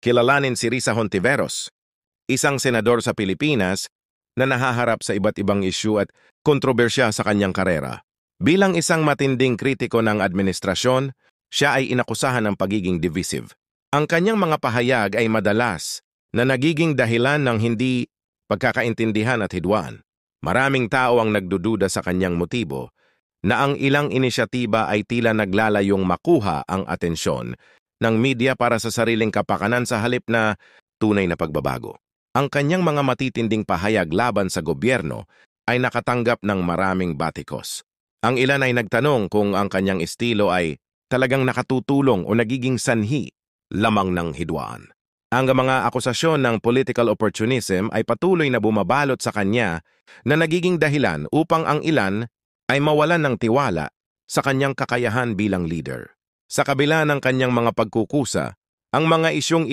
Kilalanin si Risa Hontiveros, isang senador sa Pilipinas na nahaharap sa iba't ibang isyu at kontrobersya sa kanyang karera. Bilang isang matinding kritiko ng administrasyon, siya ay inakusahan ng pagiging divisive. Ang kanyang mga pahayag ay madalas na nagiging dahilan ng hindi pagkakaintindihan at hidwaan. Maraming tao ang nagdududa sa kanyang motibo na ang ilang inisyatiba ay tila naglalayong makuha ang atensyon ng media para sa sariling kapakanan sa halip na tunay na pagbabago. Ang kanyang mga matitinding pahayag laban sa gobyerno ay nakatanggap ng maraming batikos. Ang ilan ay nagtanong kung ang kanyang estilo ay talagang nakatutulong o nagiging sanhi lamang ng hidwaan. Ang mga akusasyon ng political opportunism ay patuloy na bumabalot sa kanya na nagiging dahilan upang ang ilan ay mawalan ng tiwala sa kanyang kakayahan bilang leader. Sa kabila ng kanyang mga pagkukusa, ang mga isyong